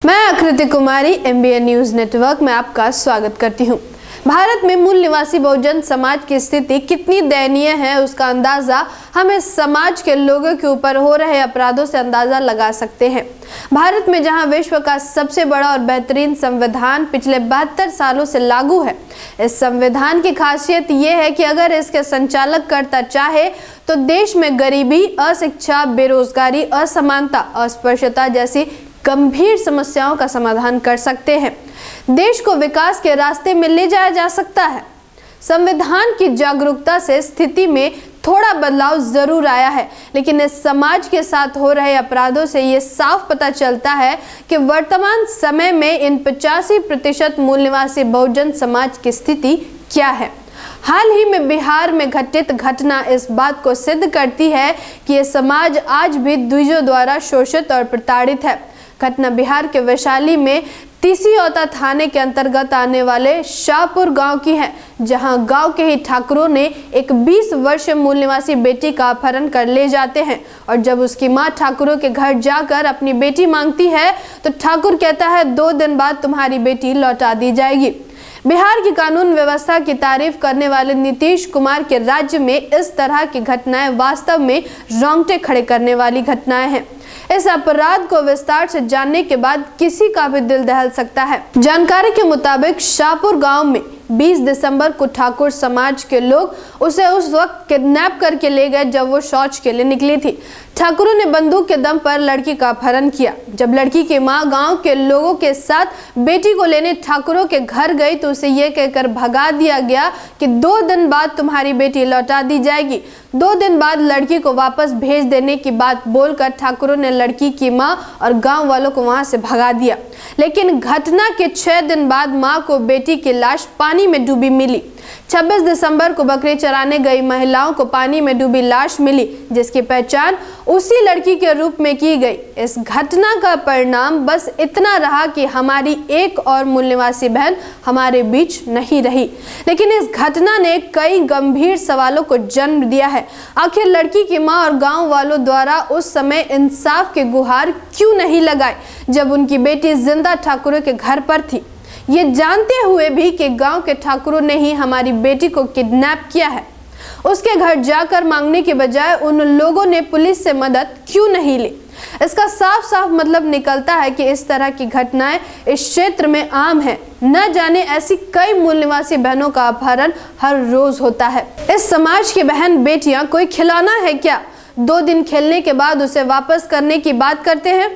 मैं आकृति कुमारी MBN news network में आपका स्वागत करती हूं। भारत में मूल निवासी बहुजन समाज की स्थिति कितनी दयनीय है उसका अंदाजा हम इस समाज के लोगों के ऊपर हो रहे अपराधों से अंदाजा लगा सकते हैं। भारत में जहां विश्व का सबसे बड़ा और बेहतरीन संविधान पिछले 72 सालों से लागू है, इस संविधान की खासियत ये है कि अगर इसके संचालककर्ता चाहे तो देश में गरीबी, अशिक्षा, बेरोजगारी, असमानता, अस्पृश्यता जैसी गंभीर समस्याओं का समाधान कर सकते हैं। देश को विकास के रास्ते में ले जाया जा सकता है। संविधान की जागरूकता से स्थिति में थोड़ा बदलाव जरूर आया है, लेकिन इस समाज के साथ हो रहे अपराधों से ये साफ पता चलता है कि वर्तमान समय में इन 85% मूल निवासी बहुजन समाज की स्थिति क्या है। हाल ही में बिहार में घटित घटना इस बात को सिद्ध करती है कि यह समाज आज भी द्विजों द्वारा शोषित और प्रताड़ित है। घटना बिहार के वैशाली में तीसियौता थाने के अंतर्गत आने वाले शाहपुर गांव की है, जहां गांव के ही ठाकुरों ने एक 20 वर्षीय मूल निवासी बेटी का अपहरण कर ले जाते हैं और जब उसकी मां ठाकुरों के घर जाकर अपनी बेटी मांगती है तो ठाकुर कहता है 2 दिन बाद तुम्हारी बेटी लौटा दी जाएगी। बिहार की कानून व्यवस्था की तारीफ करने वाले नीतीश कुमार के राज्य में इस तरह की घटनाएं वास्तव में रोंगटे खड़े करने वाली घटनाएं हैं। इस अपराध को विस्तार से जानने के बाद किसी का भी दिल दहल सकता है। जानकारी के मुताबिक शाहपुर गांव में 20 दिसंबर को ठाकुर समाज के लोग उसे उस वक्त किडनैप करके ले गए जब वो शौच के लिए निकली थी। ठाकुरों ने बंदूक के दम पर लड़की का अपहरण किया। जब लड़की की मां गांव के लोगों के साथ बेटी को लेने ठाकुरों के घर गई तो उसे ये कहकर भगा दिया गया कि 2 दिन बाद तुम्हारी बेटी लौटा दी जाएगी। 2 दिन बाद लड़की को वापस भेज देने की बात बोलकर ठाकुरों ने लड़की की मां और गांव वालों को वहां से भगा दिया। लेकिन घटना के 6 दिन बाद मां को बेटी की लाश पानी में डूबी मिली। 26 दिसंबर को बकरी चराने गई महिलाओं को पानी में डूबी लाश मिली, जिसकी पहचान उसी लड़की के रूप में की गई। इस घटना का परिणाम बस इतना रहा कि हमारी एक और मूल निवासी बहन हमारे बीच नहीं रही। लेकिन इस घटना ने कई गंभीर सवालों को जन्म दिया है। आखिर लड़की की मां और गांव वालों द्वारा उस समय इंसाफ के गुहार क्यों नहीं लगाए जब उनकी बेटी जिंदा ठाकुरों के घर पर थी, ये जानते हुए भी कि गांव के ठाकुरों ने ही हमारी बेटी को किडनैप किया है। उसके घर जाकर मांगने के बजाय उन लोगों ने पुलिस से मदद क्यों नहीं ली। इसका साफ साफ मतलब निकलता है कि इस तरह की घटनाएं इस क्षेत्र में आम है। न जाने ऐसी कई मूल निवासी बहनों का अपहरण हर रोज होता है। इस समाज की बहन बेटियां कोई खिलौना है क्या? 2 दिन खेलने के बाद उसे वापस करने की बात करते हैं।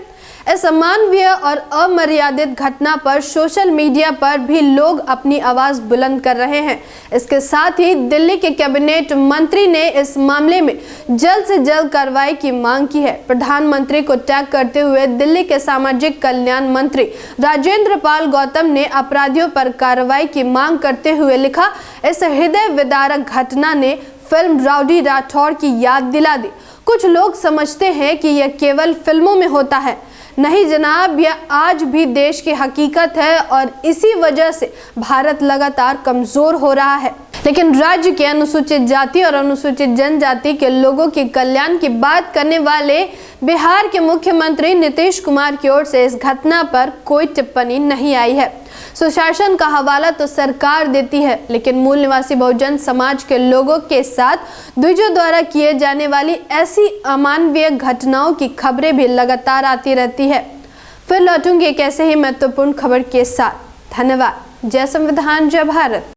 इस अमानवीय और अमर्यादित घटना पर सोशल मीडिया पर भी लोग अपनी आवाज बुलंद कर रहे हैं। इसके साथ ही दिल्ली के कैबिनेट मंत्री ने इस मामले में जल्द से जल्द कार्रवाई की मांग की है। प्रधानमंत्री को टैग करते हुए दिल्ली के सामाजिक कल्याण मंत्री राजेंद्र पाल गौतम ने अपराधियों पर कार्रवाई की मांग करते हुए लिखा, इस हृदय विदारक घटना ने फिल्म राउडी राठौर की याद दिला दी। कुछ लोग समझते हैं कि यह केवल फिल्मों में होता है। नहीं जनाब, यह आज भी देश की हकीकत है और इसी वजह से भारत लगातार कमजोर हो रहा है। लेकिन राज्य के अनुसूचित जाति और अनुसूचित जनजाति के लोगों के कल्याण की बात करने वाले बिहार के मुख्यमंत्री नीतीश कुमार की ओर से इस घटना पर कोई टिप्पणी नहीं आई है। सुशासन का हवाला तो सरकार देती है, लेकिन मूल निवासी बहुजन समाज के लोगों के साथ द्विजों द्वारा किए जाने वाली ऐसी अमानवीय घटनाओं की खबरें भी लगातार आती रहती है। फिर लौटूंगी एक ऐसे ही महत्वपूर्ण खबर के साथ। धन्यवाद। जय संविधान, जय भारत।